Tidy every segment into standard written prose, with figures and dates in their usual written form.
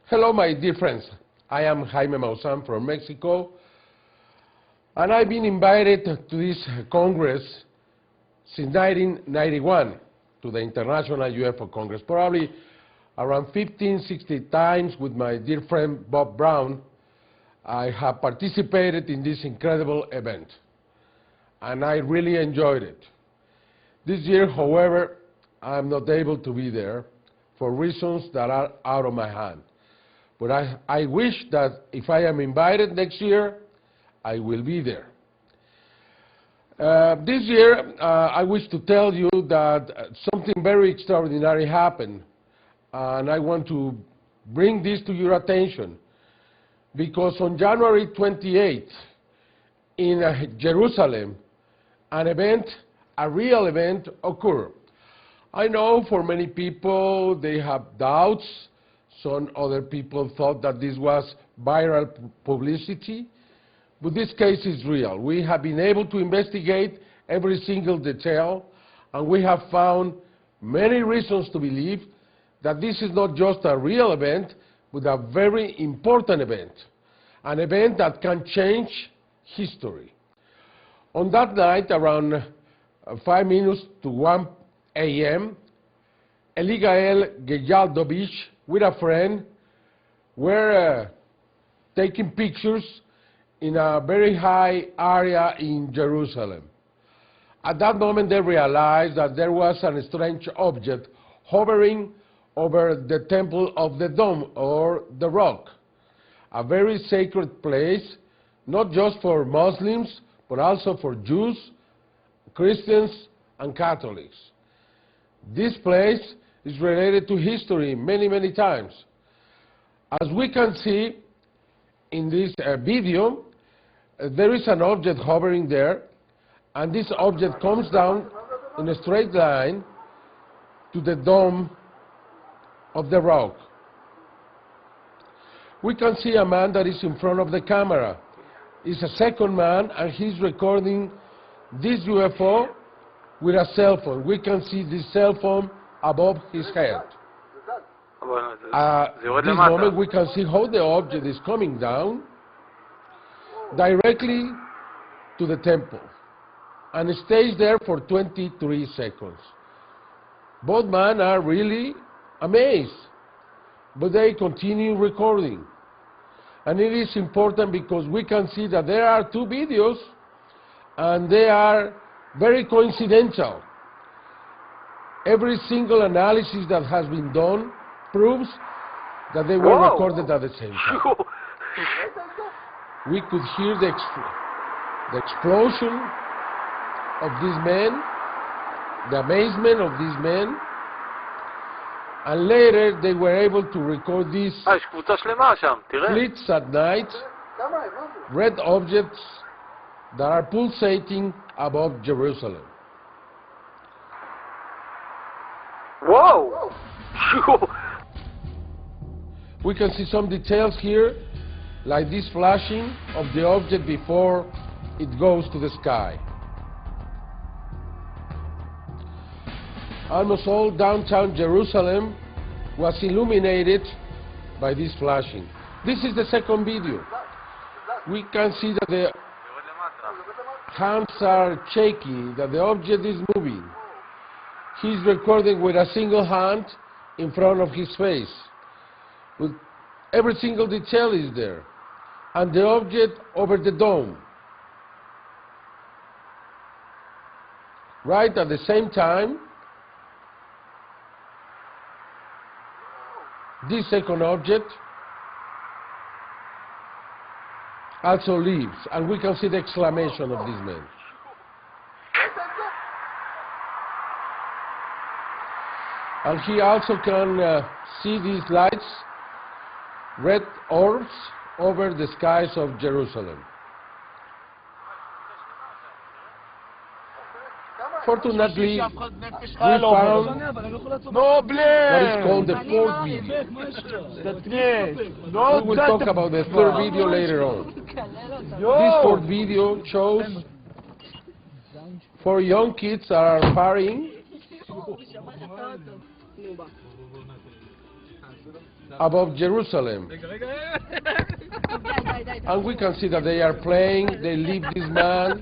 Hello, my dear friends. I am Jaime Maussan from Mexico, and I've been invited to this Congress since 1991, to the International UFO Congress, probably around 15, 16 times with my dear friend Bob Brown. I have participated in this incredible event, and I really enjoyed it. This year, however, I'm not able to be there for reasons that are out of my hand. But I wish that if I am invited next year, I will be there. This year, I wish to tell you that something very extraordinary happened, and I want to bring this to your attention, because on January 28th, in Jerusalem, an event, a real event, occurred. I know for many people they have doubts. Some other people thought that this was viral publicity, but this case is real. We have been able to investigate every single detail, and we have found many reasons to believe that this is not just a real event, but a very important event, an event that can change history. On that night, around 5 minutes to 1 a.m., Eligael with a friend were taking pictures in a very high area in Jerusalem. At that moment, they realized that there was a strange object hovering over the temple of the dome, or the rock, a very sacred place, not just for Muslims, but also for Jews, Christians, and Catholics. This place is related to history many, many times. As we can see in this video, there is an object hovering there, and this object comes down in a straight line to the dome of the rock. We can see a man that is in front of the camera. It's a second man, and he's recording this UFO with a cell phone. We can see this cell phone above his head. At this moment, we can see how the object is coming down directly to the temple, and it stays there for 23 seconds. Both men are really amazed, but they continue recording. And it is important because we can see that there are two videos, and they are very coincidental. Every single analysis that has been done proves that they were recorded at the same time. We could hear the explosion of these men, the amazement of these men, and later they were able to record these flits at night, red objects that are pulsating above Jerusalem. Whoa! We can see some details here, like this flashing of the object before it goes to the sky. Almost all downtown Jerusalem was illuminated by this flashing. This is the second video. We can see that the hands are shaking, that the object is moving. He's recording with a single hand in front of his face. With every single detail is there. And the object over the dome. Right at the same time, this second object also leaves, and we can see the exclamation of these men. And he also can see these lights, red orbs, over the skies of Jerusalem. Fortunately, we found what is called the fourth video. We will talk about the third video later on. This fourth video shows 4 young kids that are partying above Jerusalem. And we can see that they are playing, they leave this man.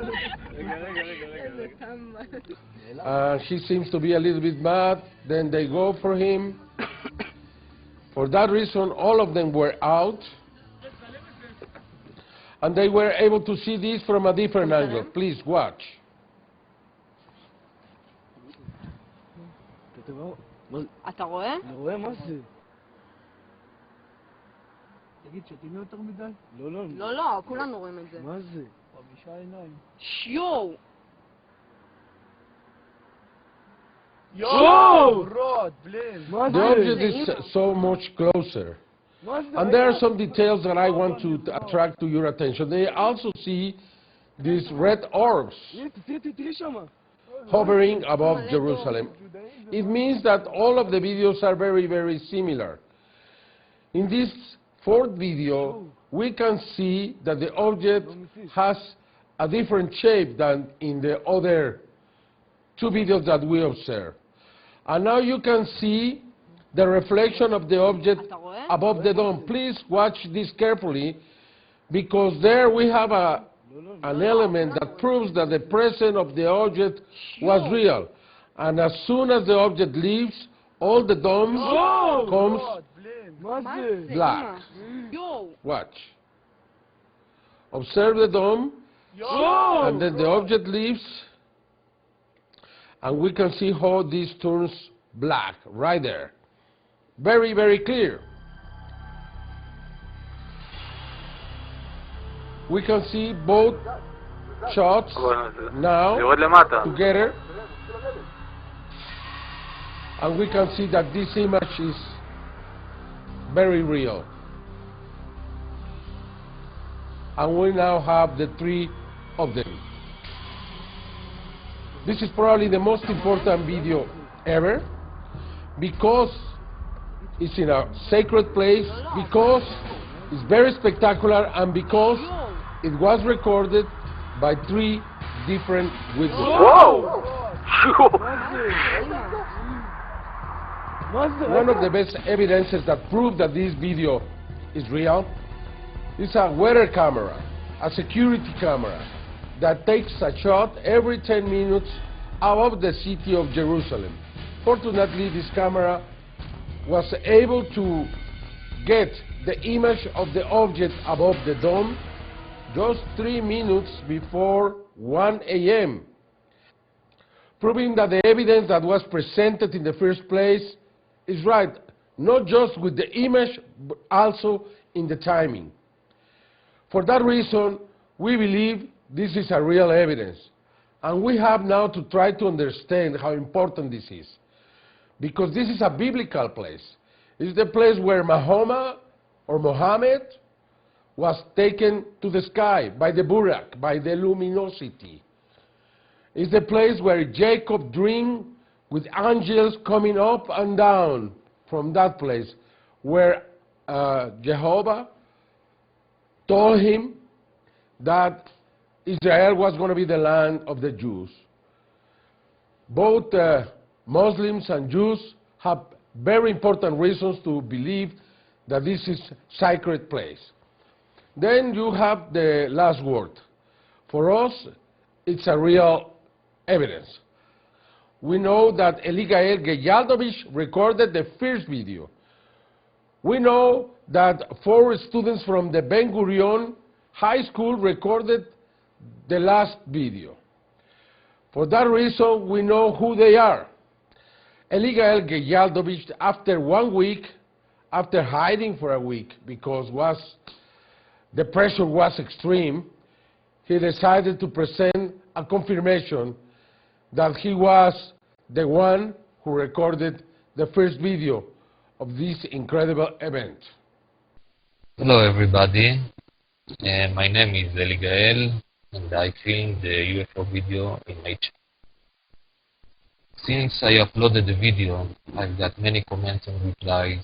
He seems to be a little bit mad, then they go for him. For that reason, all of them were out. And they were able to see this from a different angle. Please watch. אתה רואה? אני רואה מה זה. תגיד, שתינו יותר מדי? לא, לא. לא, לא, כולנו רואים את זה. מה זה? 5 עיניים. שיו! יואו! רוד, בלן. מה The object is so much closer. And there are some details that I want to attract to your attention. They also see these red orbs תראי שמה. hovering above Jerusalem. It means that all of the videos are very, very similar. In this fourth video, we can see that the object has a different shape than in the other two videos that we observed. And now you can see the reflection of the object above the dome. Please watch this carefully, because there we have an element that proves that the presence of the object was real. And as soon as the object leaves, all the dome comes black. Watch. Observe the dome, and then the object leaves, and we can see how this turns black right there. Very, very clear. We can see both shots now together, and we can see that this image is very real. And we now have the three of them. This is probably the most important video ever, because it's in a sacred place, because it's very spectacular, and because it was recorded by three different witnesses. Whoa! One of the best evidences that prove that this video is real is a weather camera, a security camera, that takes a shot every 10 minutes above the city of Jerusalem. Fortunately, this camera was able to get the image of the object above the dome just 3 minutes before 1 a.m., proving that the evidence that was presented in the first place is right, not just with the image, but also in the timing. For that reason, we believe this is a real evidence, and we have now to try to understand how important this is, because this is a biblical place. It's the place where Muhammad was taken to the sky by the Burak, by the luminosity. It's the place where Jacob dreamed with angels coming up and down from that place, where Jehovah told him that Israel was going to be the land of the Jews. Both Muslims and Jews have very important reasons to believe that this is a sacred place. Then you have the last word. For us, it's a real evidence. We know that Eligael recorded the first video. We know that 4 students from the Ben Gurion High School recorded the last video. For that reason, we know who they are. Eligael Geyaldovich, after 1 week, after hiding for a week because the pressure was extreme, he decided to present a confirmation that he was the one who recorded the first video of this incredible event. Hello everybody, my name is Eligael and I filmed the UFO video in my channel. Since I uploaded the video, I've got many comments and replies,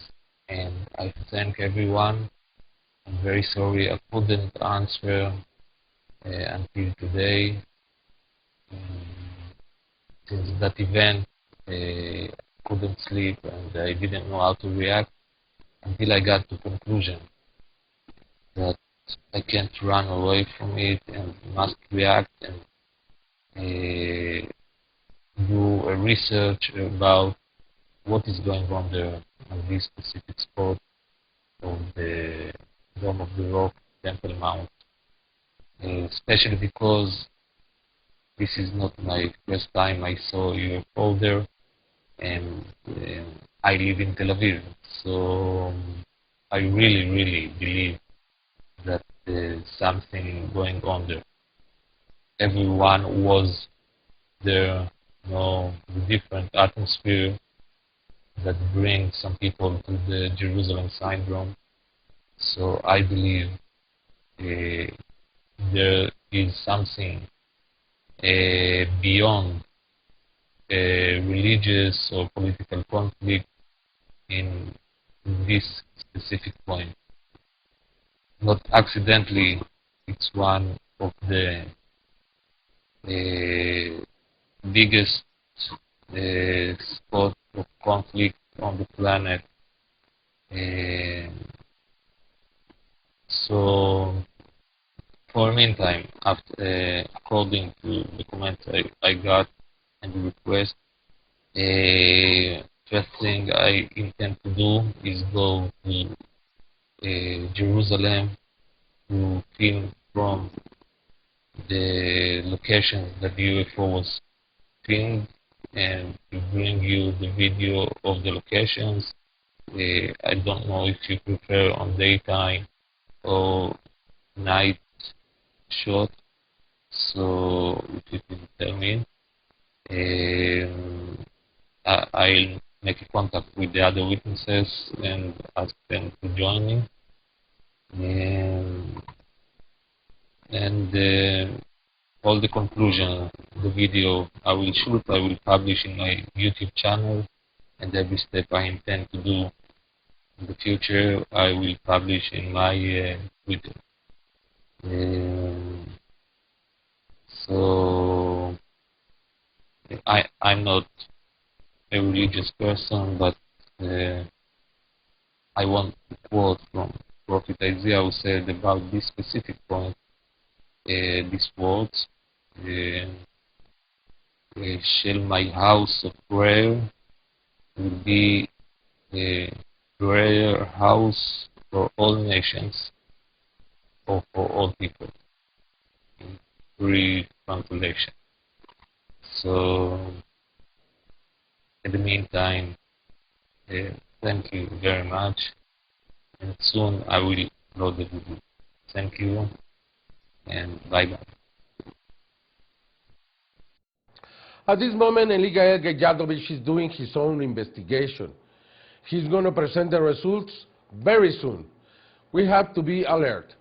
and I thank everyone. I'm very sorry I couldn't answer until today. Since that event, I couldn't sleep and I didn't know how to react. until I got to conclusion that I can't run away from it and must react and do a research about what is going on there on this specific spot of the Dome of the Rock, Temple Mount, especially because this is not my first time I saw a UFO there, and I live in Tel Aviv, so I really believe that there's something going on there. Everyone was there, you know, the different atmosphere that brings some people to the Jerusalem syndrome. So I believe there is something beyond religious or political conflict in this specific point. Not accidentally, it's one of the biggest spot of conflict on the planet. So, for the meantime, after, according to the comments I got and the request, first thing I intend to do is go to Jerusalem to film from the location that the UFO was filmed and to bring you the video of the locations. I don't know if you prefer on daytime or night shot, so if you can tell me, I'll make a contact with the other witnesses and ask them to join me. And all the conclusion, the video I will shoot, I will publish in my YouTube channel, and every step I intend to do in the future, I will publish in my Twitter. So I'm not a religious person, but I want to quote from Prophet Isaiah, who said about this specific point, these words, shall my house of prayer will be a prayer house for all nations, or for all people, in free translation. So, in the meantime, thank you very much, and soon I will load the video. Thank you, and bye-bye. At this moment, Eligael is doing his own investigation. He's going to present the results very soon. We have to be alert.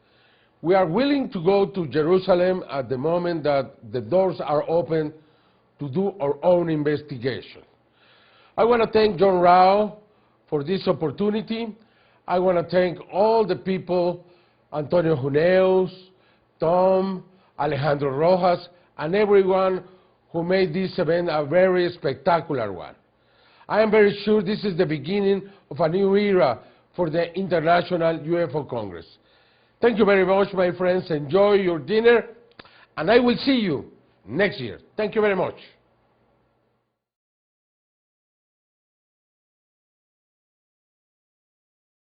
We are willing to go to Jerusalem at the moment that the doors are open to do our own investigation. I want to thank John Rao for this opportunity. I want to thank all the people, Antonio Juneus, Tom, Alejandro Rojas, and everyone who made this event a very spectacular one. I am very sure this is the beginning of a new era for the International UFO Congress. Thank you very much, my friends. Enjoy your dinner, and I will see you next year. Thank you very much.